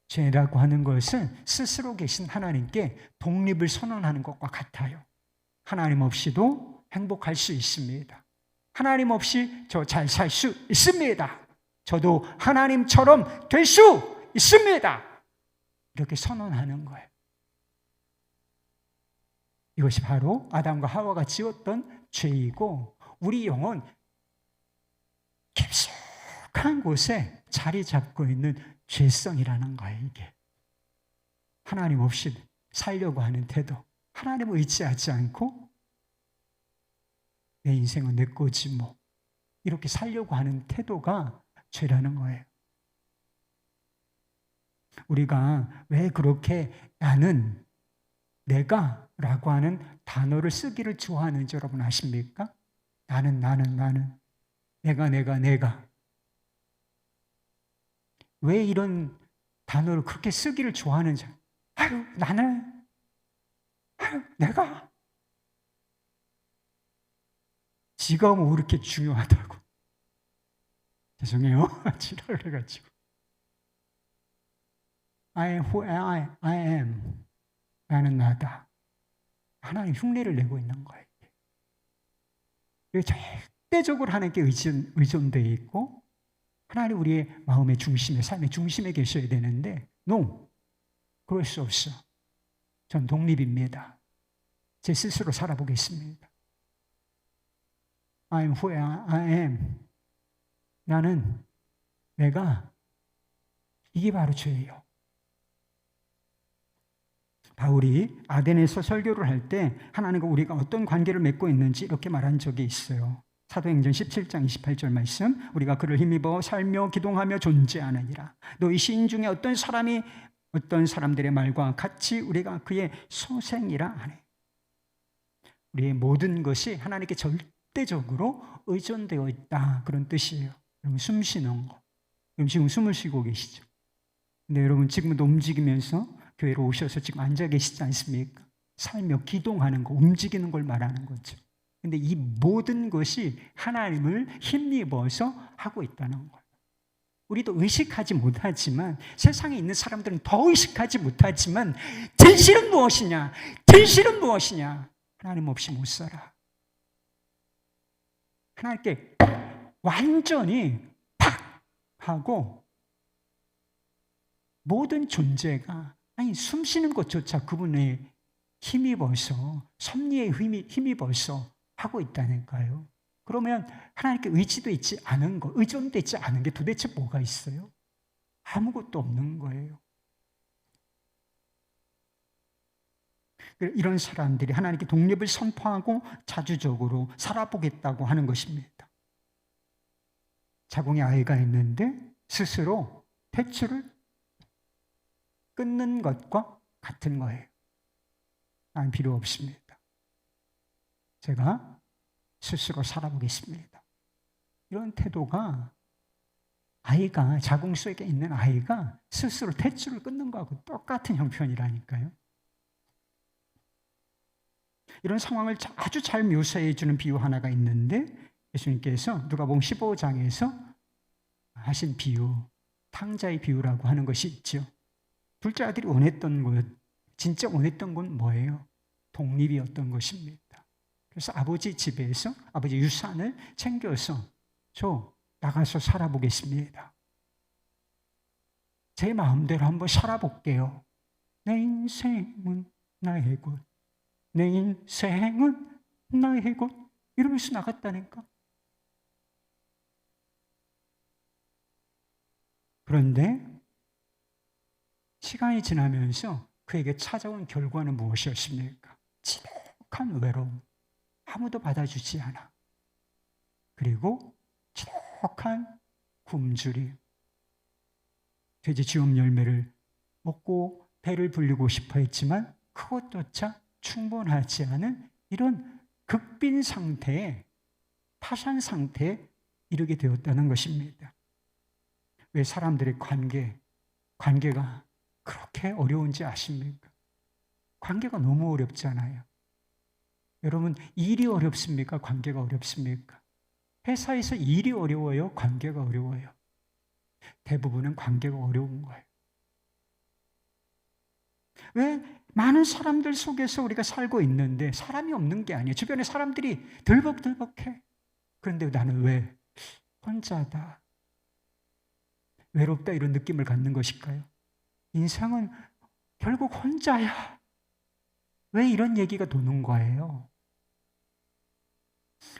죄라고 하는 것은 스스로 계신 하나님께 독립을 선언하는 것과 같아요. 하나님 없이도 행복할 수 있습니다. 하나님 없이 저 잘 살 수 있습니다. 저도 하나님처럼 될 수 있습니다. 이렇게 선언하는 거예요. 이것이 바로 아담과 하와가 지었던 죄이고, 우리 영혼 깊숙한 곳에 자리 잡고 있는 죄성이라는 거예요. 이게 하나님 없이 살려고 하는 태도, 하나님을 의지하지 않고 내 인생은 내 거지 뭐 이렇게 살려고 하는 태도가 죄라는 거예요. 우리가 왜 그렇게 나는, 내가 라고 하는 단어를 쓰기를 좋아하는지 여러분 아십니까? 나는, 내가. 왜 이런 단어를 그렇게 쓰기를 좋아하는지. 나는, 내가. 지가 뭐 그렇게 중요하다고. 죄송해요. 지랄을 해가지고. I am who I am. 나는 나다. 하나님 흉내를 내고 있는 거예요. 절대적으로 하나님께 의존되어 있고, 하나님 우리의 마음의 중심에, 삶의 중심에 계셔야 되는데, no, 그럴 수 없어. 전 독립입니다. 제 스스로 살아보겠습니다. I am who I am. 나는, 내가, 이게 바로 죄예요. 바울이 아덴에서 설교를 할 때 하나님과 우리가 어떤 관계를 맺고 있는지 이렇게 말한 적이 있어요. 사도행전 17장 28절 말씀, 우리가 그를 힘입어 살며 기동하며 존재하느니라. 너희 시인 중에 어떤 사람이 어떤 사람들의 말과 같이 우리가 그의 소생이라 하네. 우리의 모든 것이 하나님께 절대적으로 의존되어 있다, 그런 뜻이에요. 여러분 숨 쉬는 거, 여러분 지금 숨을 쉬고 계시죠? 근데 여러분 지금도 움직이면서 교회로 오셔서 지금 앉아 계시지 않습니까? 살며 기동하는 거, 움직이는 걸 말하는 거죠. 근데 이 모든 것이 하나님을 힘입어서 하고 있다는 거예요. 우리도 의식하지 못하지만, 세상에 있는 사람들은 더 의식하지 못하지만, 진실은 무엇이냐? 진실은 무엇이냐? 하나님 없이 못 살아. 하나님께 완전히 팍 하고 모든 존재가, 아니 숨 쉬는 것조차 그분의 힘입어서, 섭리에 힘입어서 하고 있다니까요. 그러면 하나님께 의지도 있지 않은 거, 의존되지 않은 게 도대체 뭐가 있어요? 아무것도 없는 거예요. 이런 사람들이 하나님께 독립을 선포하고 자주적으로 살아보겠다고 하는 것입니다. 자궁에 아이가 있는데 스스로 탯줄을 끊는 것과 같은 거예요. 난 필요 없습니다. 제가 스스로 살아보겠습니다. 이런 태도가 아이가, 자궁 속에 있는 아이가 스스로 탯줄을 끊는 거하고 똑같은 형편이라니까요. 이런 상황을 아주 잘 묘사해 주는 비유 하나가 있는데, 예수님께서 누가복음 15장에서 하신 비유, 탕자의 비유라고 하는 것이 있죠. 둘째 아들이 원했던 것, 진짜 원했던 건 뭐예요? 독립이었던 것입니다. 그래서 아버지 집에서 아버지 유산을 챙겨서 저 나가서 살아보겠습니다. 제 마음대로 한번 살아볼게요. 내 인생은 나의 것, 내 인생은 나의 것, 이러면서 나갔다니까. 그런데 시간이 지나면서 그에게 찾아온 결과는 무엇이었습니까? 지독한 외로움, 아무도 받아주지 않아. 그리고 지독한 굶주림, 돼지 쥐엄 열매를 먹고 배를 불리고 싶어 했지만 그것조차 충분하지 않은 이런 극빈 상태에, 파산 상태에 이르게 되었다는 것입니다. 왜 사람들의 관계가 그렇게 어려운지 아십니까? 관계가 너무 어렵잖아요. 여러분, 일이 어렵습니까? 관계가 어렵습니까? 회사에서 일이 어려워요? 관계가 어려워요? 대부분은 관계가 어려운 거예요. 왜 많은 사람들 속에서 우리가 살고 있는데 사람이 없는 게 아니에요. 주변에 사람들이 들벅들벅해. 그런데 나는 왜 혼자다, 외롭다, 이런 느낌을 갖는 것일까요? 인생은 결국 혼자야. 왜 이런 얘기가 도는 거예요?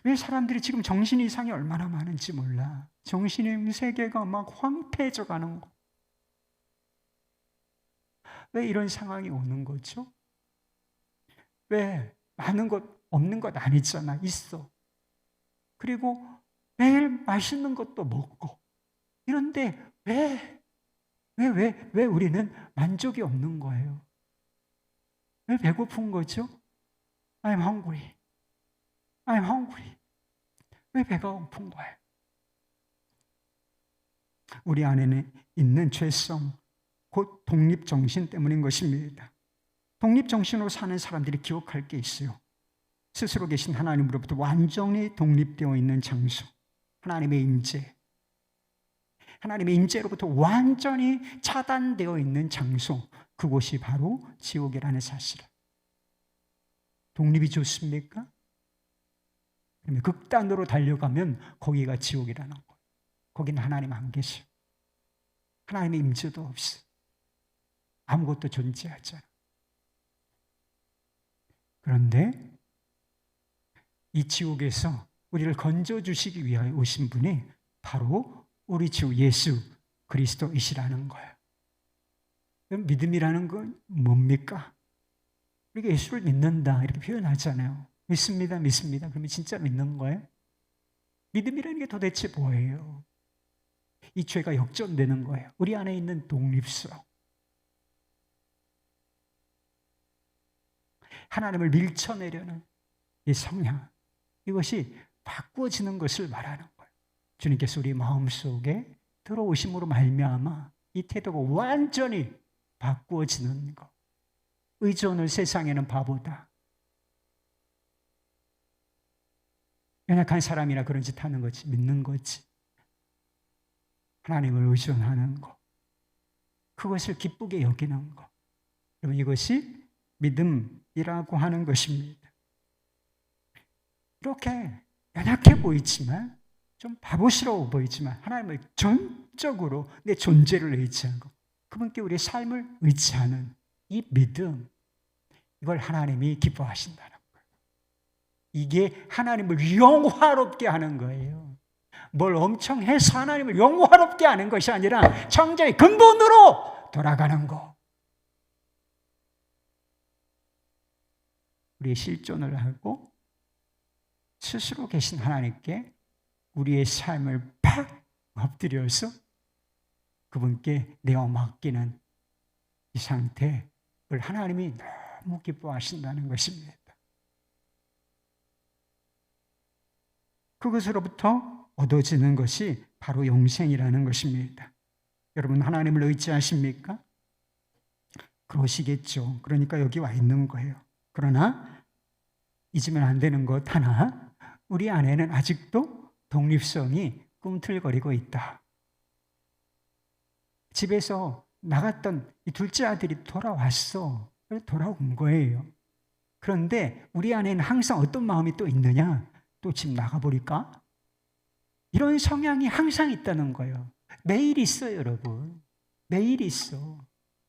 왜 사람들이 지금 정신 이상이 얼마나 많은지 몰라. 정신의 세계가 막 황폐해져 가는 거. 왜 이런 상황이 오는 거죠? 왜 많은 것, 없는 것 아니잖아. 있어. 그리고 매일 맛있는 것도 먹고. 이런데 왜 우리는 만족이 없는 거예요? 왜 배고픈 거죠? I'm hungry. I'm hungry. 왜 배가 고픈 거예요? 우리 안에는 있는 죄성, 곧 독립정신 때문인 것입니다. 독립정신으로 사는 사람들이 기억할 게 있어요. 스스로 계신 하나님으로부터 완전히 독립되어 있는 장소, 하나님의 임재, 하나님의 임재로부터 완전히 차단되어 있는 장소, 그곳이 바로 지옥이라는 사실을. 독립이 좋습니까? 그러면 극단으로 달려가면 거기가 지옥이라는 거예요. 거기는 하나님 안 계셔. 하나님의 임재도 없어. 아무것도 존재하지 않아. 그런데 이 지옥에서 우리를 건져주시기 위하여 오신 분이 바로 우리 주 예수 그리스도이시라는 거예요. 믿음이라는 건 뭡니까? 우리가 예수를 믿는다 이렇게 표현하잖아요. 믿습니다, 믿습니다. 그러면 진짜 믿는 거예요? 믿음이라는 게 도대체 뭐예요? 이 죄가 역전되는 거예요. 우리 안에 있는 독립성, 하나님을 밀쳐내려는 이 성향, 이것이 바꾸어지는 것을 말하는 거예요. 주님께서 우리 마음속에 들어오심으로 말미암아 이 태도가 완전히 바꾸어지는 것. 의존을 세상에는 바보다. 연약한 사람이나 그런 짓 하는 거지, 믿는 거지. 하나님을 의존하는 것, 그것을 기쁘게 여기는 것, 여러분, 이것이 믿음이라고 하는 것입니다. 이렇게 연약해 보이지만, 좀 바보스러워 보이지만 하나님을 전적으로 내 존재를 의지하고 그분께 우리의 삶을 의지하는 이 믿음, 이걸 하나님이 기뻐하신다는 거예요. 이게 하나님을 영화롭게 하는 거예요. 뭘 엄청 해서 하나님을 영화롭게 하는 것이 아니라 창조의 근본으로 돌아가는 거. 우리의 실존을 하고 스스로 계신 하나님께 우리의 삶을 팍 엎드려서 그분께 내어 맡기는 이 상태를 하나님이 너무 기뻐하신다는 것입니다. 그것으로부터 얻어지는 것이 바로 영생이라는 것입니다. 여러분 하나님을 의지하십니까? 그러시겠죠. 그러니까 여기 와 있는 거예요. 그러나 잊으면 안 되는 것 하나, 우리 안에는 아직도 독립성이 꿈틀거리고 있다. 집에서 나갔던 이 둘째 아들이 돌아왔어. 돌아온 거예요. 그런데 우리 안에는 항상 어떤 마음이 또 있느냐? 또 집 나가버릴까? 이런 성향이 항상 있다는 거예요. 매일 있어요, 여러분. 매일 있어.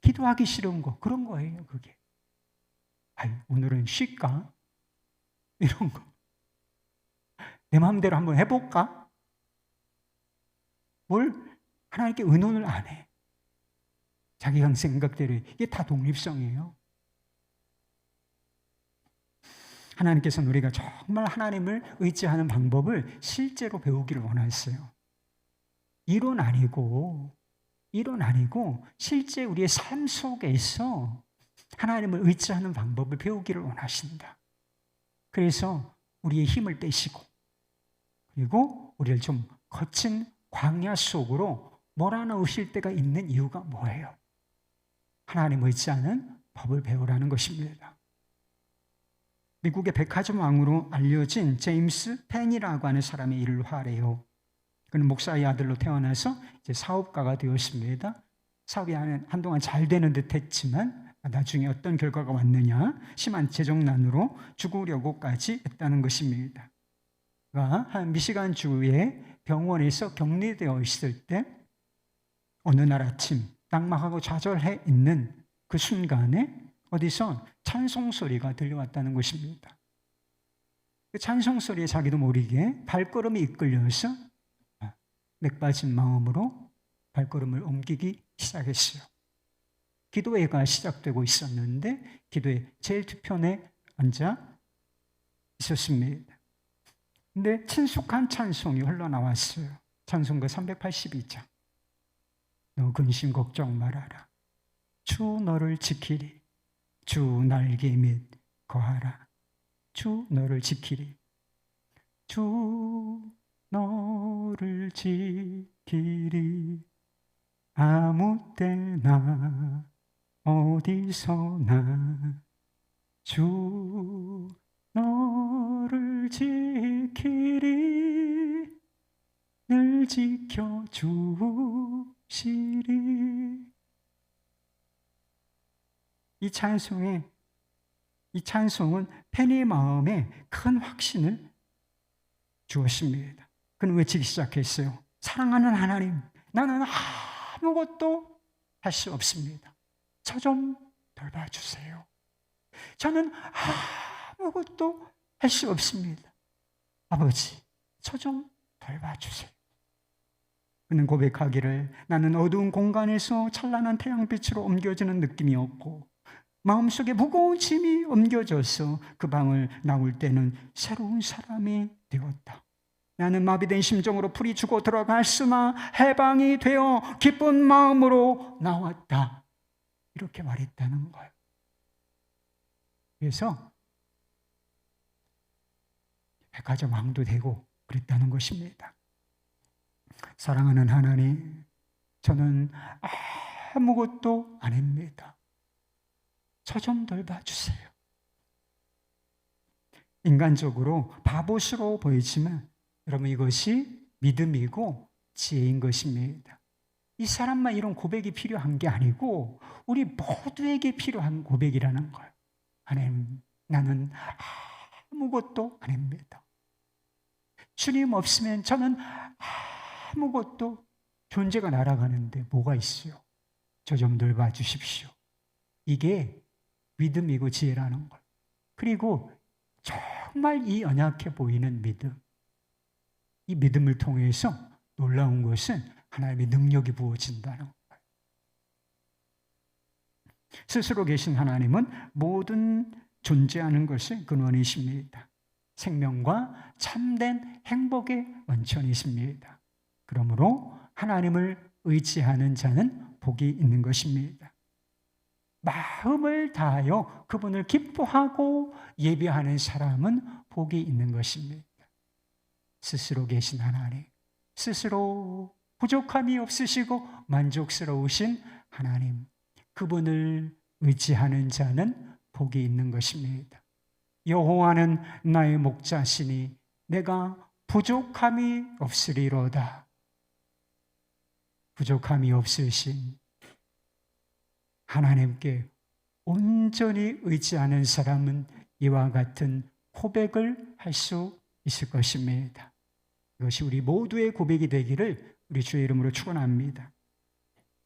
기도하기 싫은 거, 그런 거예요, 그게. 아유, 오늘은 쉴까? 이런 거. 내 마음대로 한번 해볼까? 뭘 하나님께 의논을 안 해. 자기 생각대로. 이게 다 독립성이에요. 하나님께서는 우리가 정말 하나님을 의지하는 방법을 실제로 배우기를 원하셨어요. 이론 아니고 실제 우리의 삶 속에서 하나님을 의지하는 방법을 배우기를 원하신다. 그래서 우리의 힘을 빼시고, 그리고 우리를 좀 거친 광야 속으로 몰아넣으실 때가 있는 이유가 뭐예요? 하나님 의지하는 법을 배우라는 것입니다. 미국의 백화점 왕으로 알려진 제임스 펜이라고 하는 사람의 일화래요. 그는 목사의 아들로 태어나서 이제 사업가가 되었습니다. 사업이 한동안 잘 되는 듯 했지만 나중에 어떤 결과가 왔느냐, 심한 재정난으로 죽으려고까지 했다는 것입니다. 그가 한 미시간주의 병원에서 격리되어 있을 때 어느 날 아침 낙막하고 좌절해 있는 그 순간에 어디서 찬송 소리가 들려왔다는 것입니다. 그 찬송 소리에 자기도 모르게 발걸음이 이끌려서 맥 빠진 마음으로 발걸음을 옮기기 시작했어요. 기도회가 시작되고 있었는데 기도회 제일 뒤편에 앉아 있었습니다. 근데 친숙한 찬송이 흘러나왔어요. 찬송가 382장. 너 근심 걱정 말아라. 주 너를 지키리. 주 날개 밑 거하라. 주 너를 지키리. 주 너를 지키리. 아무 때나 어디서나 주 너를 지키리. 늘 지켜주시리. 이 찬송은 펜의 마음에 큰 확신을 주었습니다. 그는 외치기 시작했어요. 사랑하는 하나님, 나는 아무것도 할 수 없습니다. 저 좀 돌봐주세요. 저는 아무것도 할 수 없습니다. 아버지, 저 좀 돌봐주세요. 그는 고백하기를 나는 어두운 공간에서 찬란한 태양빛으로 옮겨지는 느낌이 없고 마음속에 무거운 짐이 옮겨져서 그 방을 나올 때는 새로운 사람이 되었다. 나는 마비된 심정으로 풀이 죽어 들어갔으나 해방이 되어 기쁜 마음으로 나왔다. 이렇게 말했다는 거예요. 그래서 백화점 왕도 되고 그랬다는 것입니다. 사랑하는 하나님, 저는 아무것도 안 합니다. 저 좀 돌봐주세요. 인간적으로 바보스러워 보이지만 여러분 이것이 믿음이고 지혜인 것입니다. 이 사람만 이런 고백이 필요한 게 아니고 우리 모두에게 필요한 고백이라는 거예요. 하나님, 나는 아무것도 안 합니다. 주님 없으면 저는 아무것도 존재가 날아가는데 뭐가 있어요? 저 좀 돌봐주십시오. 이게 믿음이고 지혜라는 거예요. 그리고 정말 이 연약해 보이는 믿음, 이 믿음을 통해서 놀라운 것은 하나님의 능력이 부어진다는 거예요. 스스로 계신 하나님은 모든 존재하는 것의 근원이십니다. 생명과 참된 행복의 원천이십니다. 그러므로 하나님을 의지하는 자는 복이 있는 것입니다. 마음을 다하여 그분을 기뻐하고 예배하는 사람은 복이 있는 것입니다. 스스로 계신 하나님, 스스로 부족함이 없으시고 만족스러우신 하나님, 그분을 의지하는 자는 복이 있는 것입니다. 여호와는 나의 목자시니 내가 부족함이 없으리로다. 부족함이 없으신 하나님께 온전히 의지하는 사람은 이와 같은 고백을 할 수 있을 것입니다. 이것이 우리 모두의 고백이 되기를 우리 주의 이름으로 축원합니다.